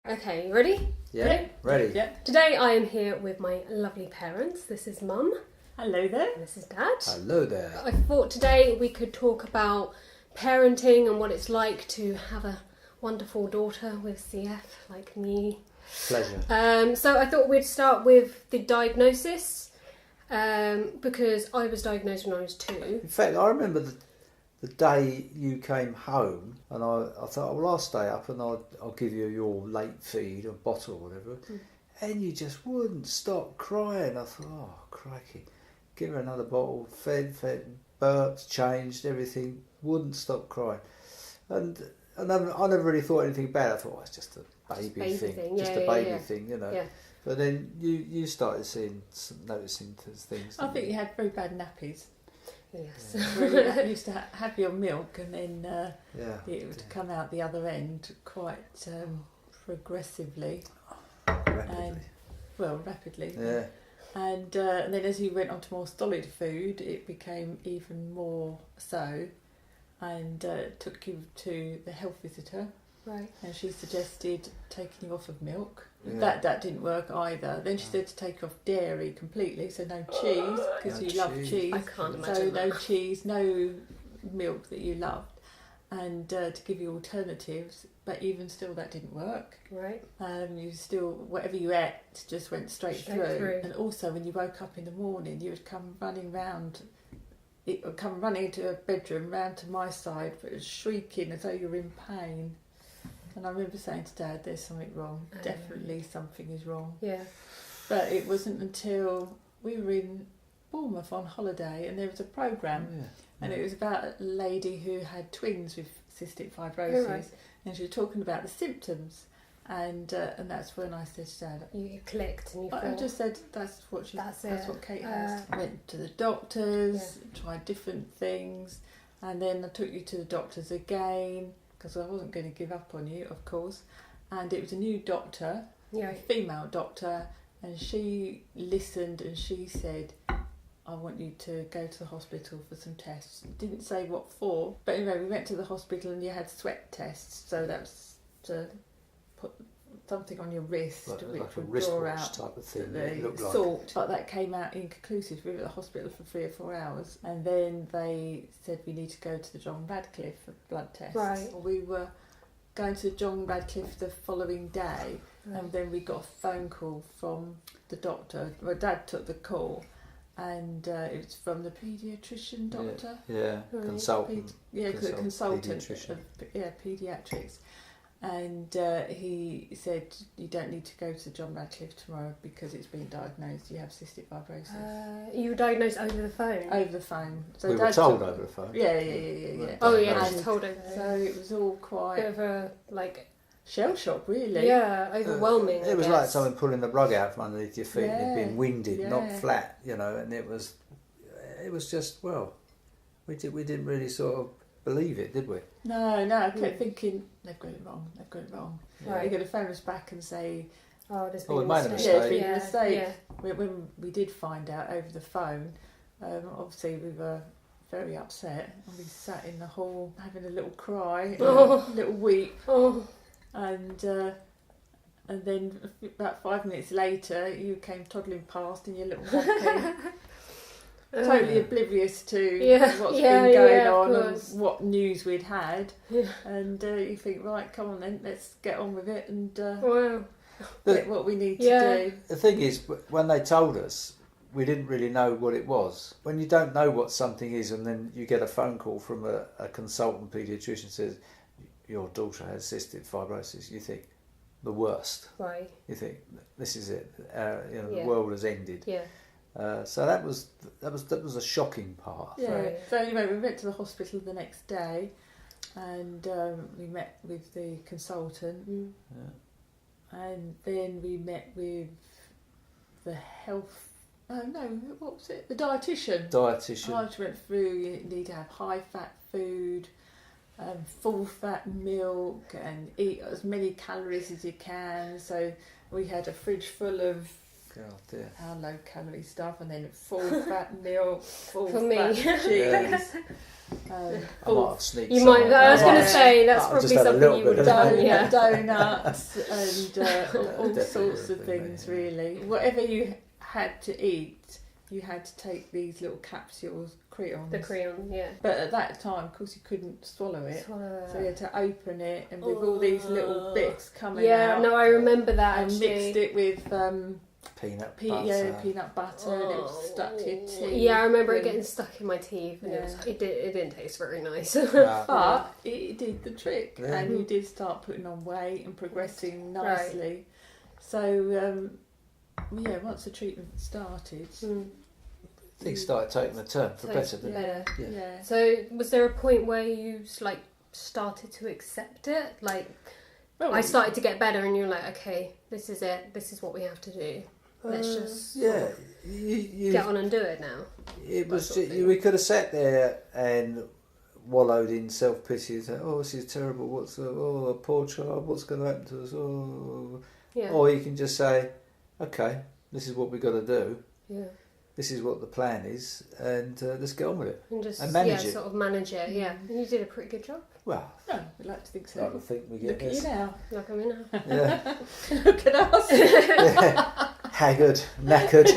Okay, you ready? Yeah, ready. Yeah. Today I am here with my lovely parents. This is Mum Hello there. and this is Dad. Hello there. I thought today we could talk about parenting and what it's like to have a wonderful daughter with CF like me. Pleasure. So I thought we'd start with the diagnosis because I was diagnosed when I was 2. In fact, I remember the day you came home, and I thought, well, I'll stay up and I'll give you your late feed or bottle or whatever. And you just wouldn't stop crying. I thought, oh, crikey. Give her another bottle, fed, burped, changed, everything. Wouldn't stop crying. And I never really thought anything about it. I thought, oh, it's just a baby thing. Just a baby thing, you know. Yeah. But then you started noticing things. I think you had very bad nappies. Yes. Really, you used to have your milk and then it would come out the other end quite progressively. Rapidly. Rapidly. Yeah. And then as you went on to more solid food, it became even more so, and took you to the health visitor. Right. And she suggested taking you off of milk. Yeah. That didn't work either. Then she said to take off dairy completely, so no cheese, because you love cheese. I can't imagine So that. no cheese, no milk that you loved, and to give you alternatives. But even still, that didn't work. Right. You still, whatever you ate just went straight through. And also, when you woke up in the morning, you would come running round. It would come running into a bedroom, round to my side, but it was shrieking as though you were in pain. And I remember saying to Dad, there's something wrong. Definitely something is wrong. Yeah. But it wasn't until we were in Bournemouth on holiday and there was a programme and it was about a lady who had twins with cystic fibrosis. Oh, right. And she was talking about the symptoms. And that's when I said to Dad, You clicked and you thought... I just said, that's what Kate has. Went to the doctors, tried different things. And then I took you to the doctors again, because I wasn't going to give up on you, of course. And it was a new doctor, a female doctor, and she listened and she said, I want you to go to the hospital for some tests. Didn't say what for, but anyway, we went to the hospital and you had sweat tests, so that was to put something on your wrist, like which a would wristwatch draw out type of thing. the salt. But that came out inconclusive. We were at the hospital for 3 or 4 hours, and then they said we need to go to the John Radcliffe for blood tests. Right. We were going to John Radcliffe the following day, and then we got a phone call from the doctor. My Dad took the call, and it was from the paediatrician doctor. Yeah. Consultant. Consultant Paediatrician. of paediatrics. And he said, you don't need to go to John Radcliffe tomorrow because it's been diagnosed. You have cystic fibrosis. You were diagnosed over the phone? Over the phone. So We were told over the phone. Yeah. Oh, yeah, And just told over the so phone. it was all quite... Bit of a, shell shock, really. Yeah, overwhelming. It was like someone pulling the rug out from underneath your feet and it'd been winded, Yeah. not flat, you know, and it was just, well, we didn't really sort of believe it, did we? No, I kept thinking, they've got it wrong. Right. They're going to phone us back and say, there's we been made a yeah, there's been Yeah, a mistake. yeah. When we did find out over the phone, obviously we were very upset, and we sat in the hall having a little cry, a little weep, and then about 5 minutes later you came toddling past in your little hockey, totally oblivious to what's been going on and what news we'd had, and you think, right, come on then, let's get on with it and get what we need to do. The thing is, when they told us, we didn't really know what it was. When you don't know what something is and then you get a phone call from a consultant paediatrician says, your daughter has cystic fibrosis, you think, the worst. Right. You think, this is it, the world has ended. Yeah. So that was a shocking part. Yeah. Right. So anyway, we went to the hospital the next day, and we met with the consultant, and then we met with the health. What was it? The dietitian. I went through. You need to have high fat food, full fat milk, and eat as many calories as you can. So we had a fridge full of God, dear. our low-calorie stuff, and then full-fat milk, For full-fat me. cheese. I might have sneaked You some might. in. I was Yeah. going to say that's I'll probably just have a something little you bit would of have done. that. Yeah. Donuts and all Definitely sorts would of have been, things, yeah. really. Whatever you had to eat, you had to take these little capsules, crayons. The crayon, yeah. But at that time, of course, you couldn't swallow it. Swallow So you had it. to open it, and with all these little bits coming Yeah, out. no, I remember that and actually. mixed it with Peanut butter. peanut butter, and it was stuck to your teeth. Yeah, I remember it and- getting stuck in my teeth, and Yeah. it didn't taste very nice. But it did the trick, Yeah. and you did start putting on weight and progressing nicely. So, once the treatment started, Things started taking a turn for So, better, didn't yeah, Yeah. yeah. So, was there a point where you like started to accept it? Like, Well, I started to get better, and you're like, okay, this is it. This is what we have to do. Let's just sort yeah. of You, get on and do it now. it was. sort of thing. We could have sat there and wallowed in self pity and said, "Oh, this is terrible. Oh, a poor child. What's going to happen to us?" Oh, Yeah. or you can just say, "Okay, this is what we've got to do. Yeah. This is what the plan is, and let's get on with it." And just And manage it. sort of manage it. Yeah. And you did a pretty good job. Well, No, we like to think I so. don't think we get Look at this. you now. Like I'm in now. Yeah. Look at us. Yeah. Haggard, knackered.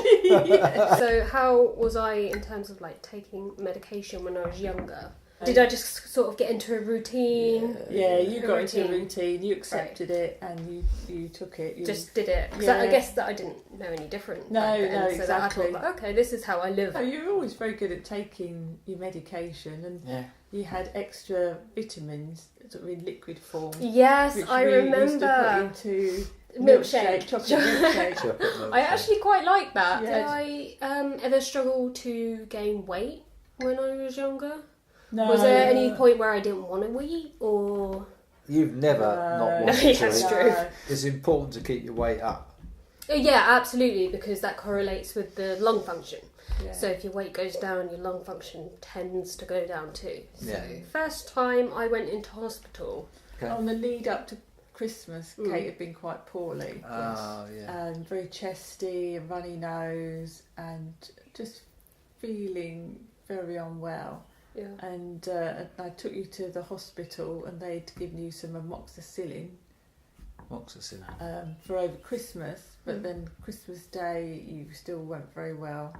So how was I in terms of like taking medication when I was younger? Did I just sort of get into a routine? Yeah, you A got into a routine. routine, you accepted it, and you took it. You Just did it. 'Cause Yeah. I guess that I didn't know any different. No, back then, no, so that exactly. I thought, like, okay, this is how I live. Oh, you're always very good at taking your medication, and Yeah. you had extra vitamins sort of in liquid form. Yes, which I we used to remember. put into Milkshake. chocolate milkshake. Chocolate milk. I actually quite like that. Yeah. Did I ever struggle to gain weight when I was younger? No, Was there any point where I didn't want to eat, or You've never not wanted Yeah, to it's eat. true. It's important to keep your weight up. Yeah, absolutely, because that correlates with the lung function. Yeah. So if your weight goes down, your lung function tends to go down too. So Yeah. first time I went into hospital. Okay. On the lead up to Christmas, Mm. Kate had been quite poorly. Oh, yeah. And very chesty and runny nose and just feeling very unwell. Yeah. And I took you to the hospital, and they'd given you some amoxicillin Moxicillin. for over Christmas, but Mm. then Christmas Day you still weren't very well.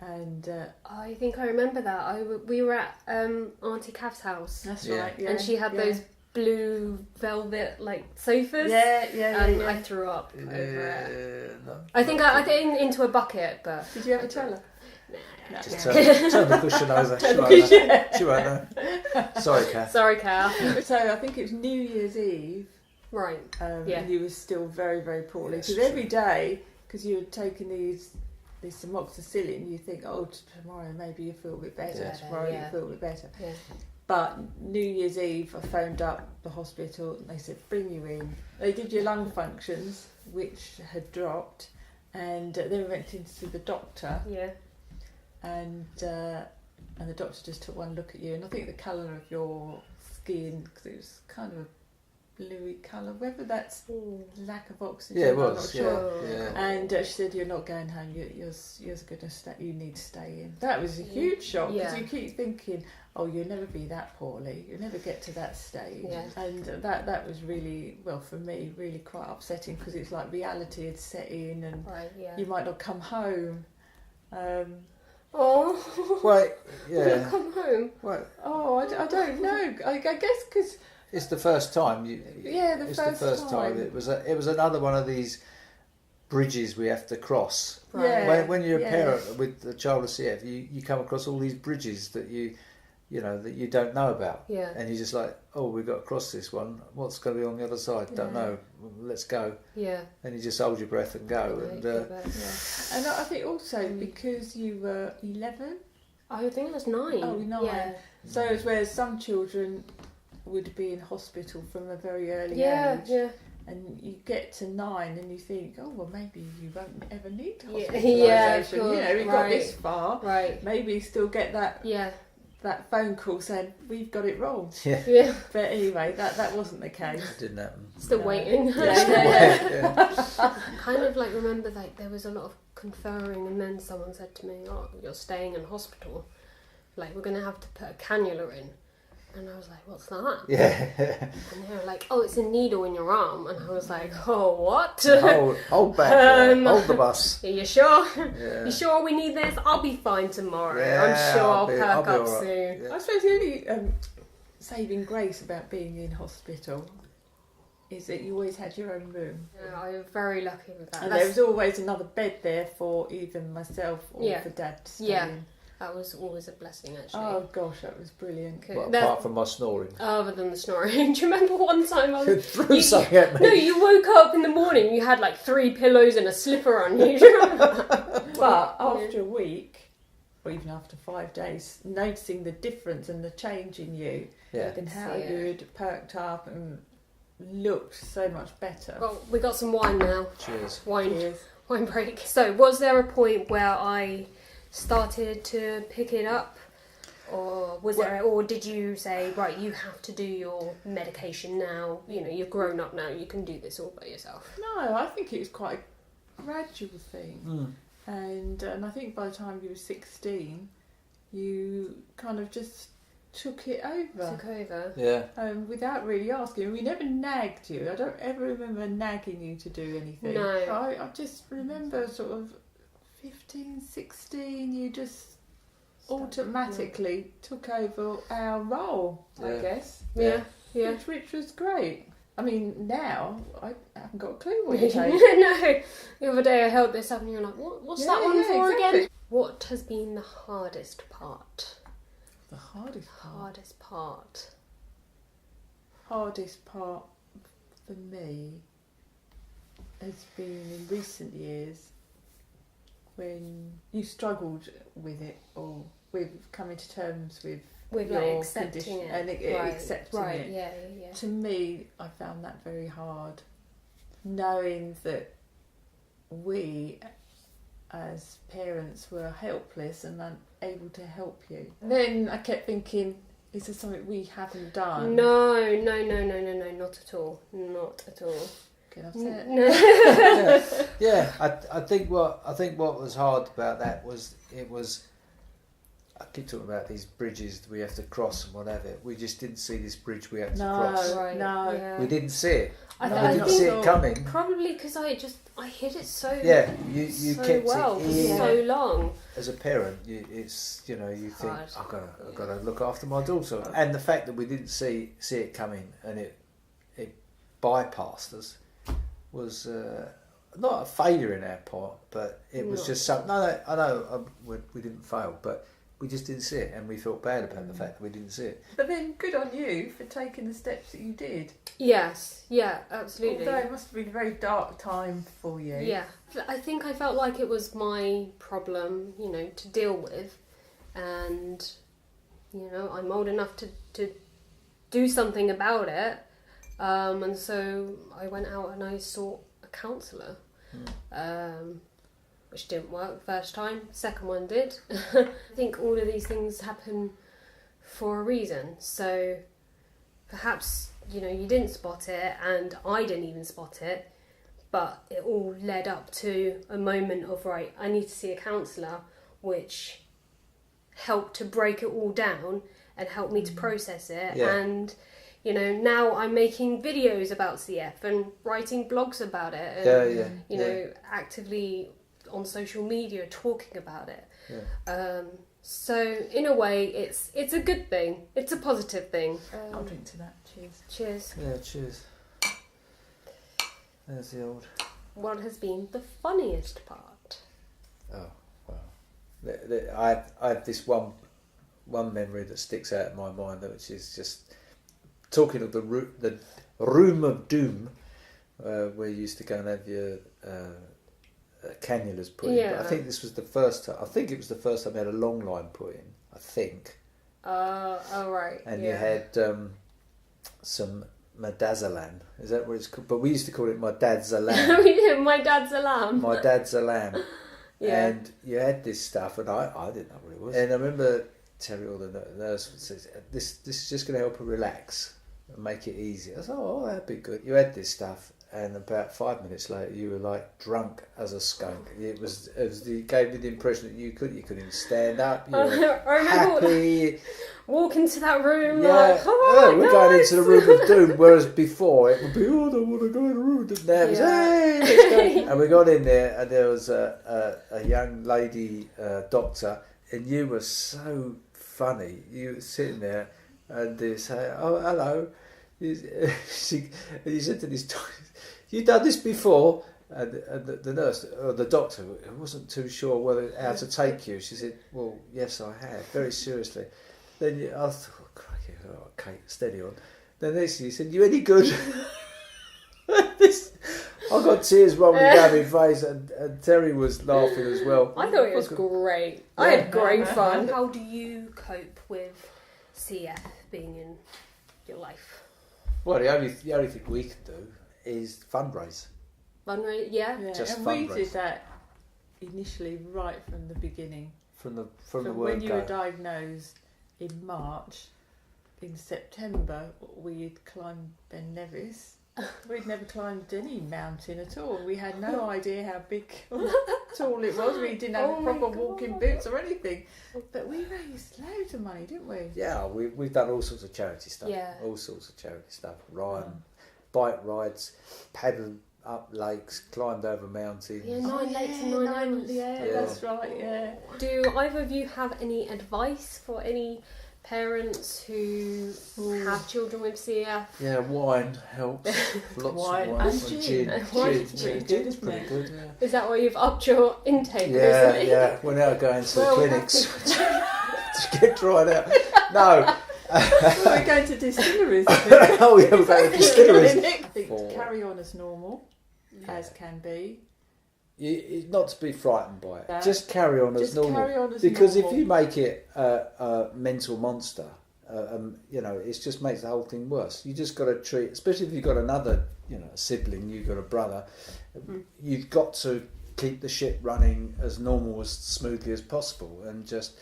And I think I remember that. We were at Auntie Cav's house, that's Yeah. right, yeah, and she had yeah. those blue velvet like sofas. Yeah, And yeah. I threw up over it. No. I think I think into a bucket, but Did you ever tell her? nah. Just No. turn the cushion over. She won't know. She won't know. Sorry, Kath. Sorry, Cal. So I think it was New Year's Eve. Right. Yeah. And you were still very, very poorly. Yes, Because true. every day, because you had taken this amoxicillin, you think, oh, tomorrow maybe you feel a bit better. Yeah. Tomorrow Yeah. you feel a bit better. Yeah. But New Year's Eve, I phoned up the hospital and they said, bring you in. They did your lung functions, which had dropped, and then we went in to see the doctor, Yeah. and the doctor just took one look at you, and I think the colour of your skin, because it was kind of a bluey colour, whether that's lack of oxygen, Yeah, it I'm not was. sure. Yeah. Yeah. And she said, you're not going home, you're going to stay, you need to stay in. That was a huge shock, because Yeah. you keep thinking, oh, you'll never be that poorly, you'll never get to that stage. Yeah. And that was really, well, for me, really quite upsetting, because it's like reality had set in, and Right. Yeah. you might not come home. Oh. Well, You'll yeah. come home. Well, I don't know. I guess because it's the first time. the first time. It was another one of these bridges we have to cross. Right. Yeah. When you're a yeah. parent with a child with CF, you come across all these bridges that you don't know about, Yeah. and you're just like, oh, we've got to cross this one. What's going to be on the other side? Don't Yeah. know. Let's go. Yeah. And you just hold your breath and go. Right, And yeah. And I think also because you were 11, I think it was 9. Oh, 9. Yeah. so it's where some children would be in hospital from a very early Yeah. age, Yeah. and you get to 9 and you think, oh well, maybe you won't ever need Yeah, hospitalisation. of course, We've got right. this far. Right. Maybe still get that Yeah. that phone call saying we've got it wrong. Yeah. But anyway, that wasn't the case. It didn't happen. Still waiting. Yeah. Kind of like remember like there was a lot of conferring, and then someone said to me, "Oh, you're staying in hospital. Like we're gonna have to put a cannula in." And I was like, "What's that?" Yeah. And they were like, "Oh, it's a needle in your arm." And I was like, "Oh, what?" Hold back. Hold the bus. Are you sure? Yeah. You sure we need this? I'll be fine tomorrow. Yeah, I'm sure I'll be perk up all right. soon. Yeah. I suppose the only saving grace about being in hospital is that you always had your own room. Yeah, I'm very lucky with that. And there was always another bed there for either myself or Yeah. for Dad to stay Yeah. in. That was always a blessing, actually. Oh gosh, that was brilliant. Okay. Well, That- apart from my snoring. Other than the snoring. Do you remember one time I was... Threw something at me. No, you woke up in the morning, you had like 3 pillows and a slipper on you. Do you remember that? But after a week, or even after 5 days, noticing the difference and the change in you, Yeah. and how Yeah. you'd perked up and looked so much better. Well, we got some wine now. Cheers. Wine break. So, was there a point where I started to pick it up? Or or did you say, right, you have to do your medication now, you know, you're grown up now, you can do this all by yourself? No, I think it was quite a gradual thing. Mm. And I think by the time you were 16, you kind of just took it over. Took over. Yeah. Without really asking. We never nagged you. I don't ever remember nagging you to do anything. No. I just remember sort of 15, 16, you just automatically took over our role, I Yeah. guess. Yeah, yeah. Which was great. I mean, now I haven't got a clue what you take. No, the other day I held this up and you're like, what's Yeah, that one yeah, for exactly. again? What has been the hardest part? The hardest part. Hardest part for me has been in recent years when you struggled with it or with coming to terms with With your like accepting condition it. and accepting right, it. yeah. To me, I found that very hard, knowing that we as parents were helpless and unable to help you. Then I kept thinking, is there something we haven't done? No, not at all. Not at all. Can I say it? No. Yeah. I think what was hard about that was I keep talking about these bridges that we have to cross and whatever. We just didn't see this bridge we had to cross. Right, no. yeah. We didn't see it. I We think didn't see it coming. probably because I hid it so You so kept well it for in. so long. As a parent, you think Hard. I've got to look after my daughter, and the fact that we didn't see it coming and it bypassed us was not a failure in our part, but it was just something. No, I know we didn't fail, but we just didn't see it, and we felt bad about the fact that we didn't see it. But then good on you for taking the steps that you did. Yes, yeah, absolutely. Although it must have been a very dark time for you. Yeah, I think I felt like it was my problem, to deal with, and I'm old enough to do something about it, and so I went out and I sought a counsellor, which didn't work first time. Second one did. I think all of these things happen for a reason. So perhaps you didn't spot it, and I didn't even spot it. But it all led up to a moment of, right, I need to see a counsellor, which helped to break it all down and help me to process it. Yeah. And, now I'm making videos about CF and writing blogs about it. And, actively on social media talking about it. Yeah. So in a way, it's a good thing. It's a positive thing. I'll drink to that. Cheers. Cheers. Yeah, cheers. There's the old. What has been the funniest part? Oh, wow. I have this one memory that sticks out in my mind, which is just talking of the room of doom, where you used to go and have your cannulas put in. Yeah. But I think this was the first time. I think it was the first time I had a long line put in. I think. Oh right. And yeah. you had some midazolam. Is that what it's called? But we used to call it my dad's a lamb. We did. My dad's a lamb. My dad's a lamb. Yeah. And you had this stuff, and I didn't know what it was. And I remember Terry or the nurse says, this is just going to help her relax and make it easier. I thought, oh, that'd be good. You had this stuff, and about 5 minutes later, you were like drunk as a skunk. It gave me the impression that you couldn't even stand up. You were I remember happy. Walk into that room, Yeah, like, oh, we're going into the room of doom. Whereas before it would be, oh, I don't want to go in the room. Now it was, hey, let's go. And we got in there, and there was a young lady doctor, and you were so funny. You were sitting there, and they say, oh, hello. You said to this doctor, you done this before? And the nurse, or the doctor, wasn't too sure how to take you. She said, well, yes, I have, very seriously. Then I thought, oh, crikey, oh, okay, steady on. Then next thing you said, you any good? I got tears rolling down my face, and Terry was laughing as well. I thought it was great. Yeah. I had great fun. How do you cope with CF being in your life? Well, the only thing we can do is fundraise. Fundraise, yeah. Just and fundraise. we did that initially right from the beginning. From the word when you go. were diagnosed in March, in September we had climbed Ben Nevis. We'd never climbed any mountain at all. We had no idea how big or tall it was. We didn't have proper walking boots or anything. But we raised loads of money, didn't we? Yeah, we've done all sorts of charity stuff. Yeah. All sorts of charity stuff. Bike rides, paddled up lakes, climbed over mountains. Yeah, 9 lakes and 9 islands. Yeah, that's right, yeah. Do either of you have any advice for any parents who have children with CF? Yeah, wine helps. Lots Wine of wine and and gin. Gin. Pretty good, Gin's isn't pretty it? good. Yeah. Is that why you've upped your intake Yeah, recently? yeah. We're now going to the clinics to get dried out. No. Well, we're going to distilleries. Oh, yeah, we're going to distilleries. I think to carry on as normal, as can be. Not to be frightened by it. That. Just carry on as normal. Carry on as because normal. if you make it a mental monster, it just makes the whole thing worse. You just got to treat, especially if you've got another, a sibling, you've got a brother, you've got to keep the shit running as normal, as smoothly as possible. And just,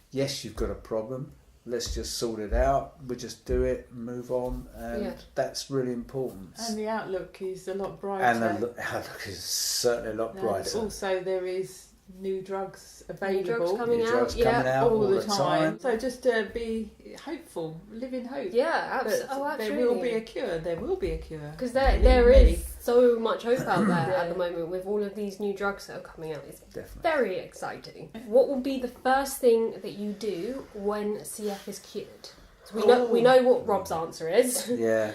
yes, you've got a problem. Let's just sort it out. We just do it, move on, and that's really important. And the outlook is a lot brighter. And the outlook is certainly a lot brighter. Also, there is new drugs available. Drugs coming New drugs out, coming out all the time. So just be hopeful, live in hope. Yeah, absolutely. There will be a cure. There will be a cure. Because there is so much hope out there at the moment with all of these new drugs that are coming out. It's very exciting. What will be the first thing that you do when CF is cured? So we know what Rob's answer is. Yeah.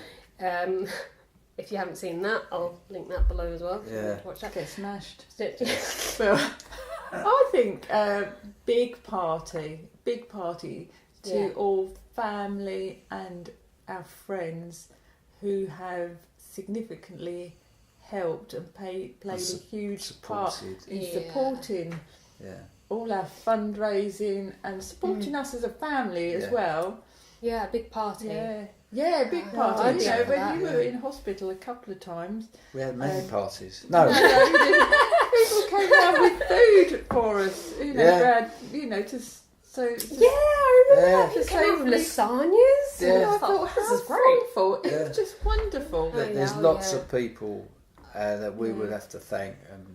If you haven't seen that, I'll link that below as well. Yeah. Watch that. Get smashed. Well, I think big party to all family and our friends who have significantly helped and played a huge part in supporting all our fundraising and supporting us as a family as well. Yeah, a big party. Yeah, big party. When you were in hospital a couple of times. We had many parties. No. People came around with food for us. So I remember that. to Came with say lasagnas. I thought, this how is great. thoughtful. It was just wonderful. There's lots of people that we would have to thank, and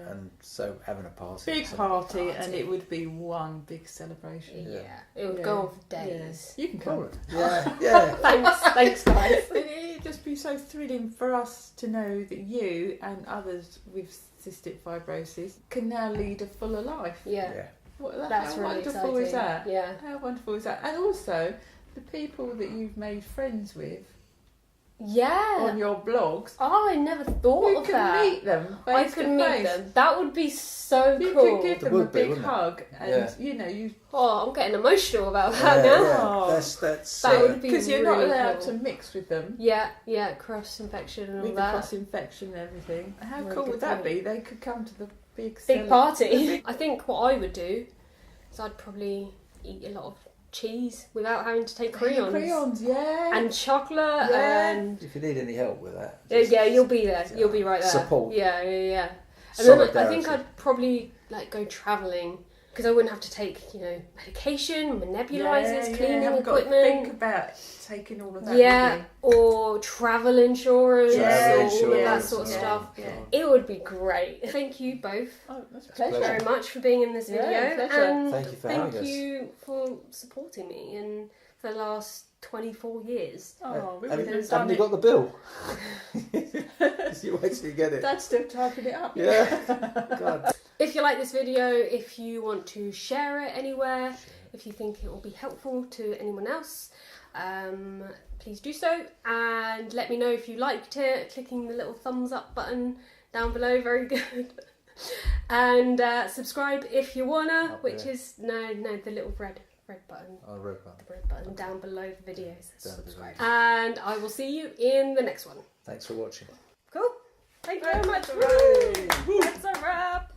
and so having a party. Big party, and it would be one big celebration. Yeah, it would go on for days. You can come. Yeah. Thanks, guys. It'd just be so thrilling for us to know that you and others with cystic fibrosis can now lead a fuller life. Yeah. How really wonderful exciting. is that? Yeah. How wonderful is that? And also, the people that you've made friends with on your blogs. Oh, I never thought of that. You can meet them. I could meet them. That would be so you cool. You could give them a big hug, and you. Oh, I'm getting emotional about that now. Yeah. That's that would be because you're really not allowed cool. to mix with them. Yeah, cross infection and all with that. The cross infection and everything. How Really cool good would that point. be? They could come to the big party. I think what I would do is I'd probably eat a lot of cheese without having to take crayons. Crayons, yeah. And chocolate and... If you need any help with that. you'll be there. You'll be right there. Support. Yeah. And then I think I'd probably go travelling because I wouldn't have to take, you know, medication, nebulizers, cleaning haven't got to equipment. think about taking all of that. Yeah, with or travel insurance, Yeah, or all of that insurance, sort of yeah, stuff. yeah. It would be great. Thank you both you. Oh, that's a Pleasure. pleasure. very much for being in this Yeah, video, pleasure. and Thank you for thank having us. you for supporting me in the last 24 years. Oh, we Haven't would have haven't done you it. got the bill? You wait till you get it. Dad's still typing it up. Yeah. God. If you like this video, if you want to share it anywhere, if you think it will be helpful to anyone else, please do so, and let me know if you liked it, clicking the little thumbs up button down below, very good. And subscribe if you wanna, Up which there. is no, the little red button. Oh, red button. The red button down below the video says Down below. subscribe. And I will see you in the next one. Thanks for watching. Cool. Thank you very much. Hooray. That's a wrap.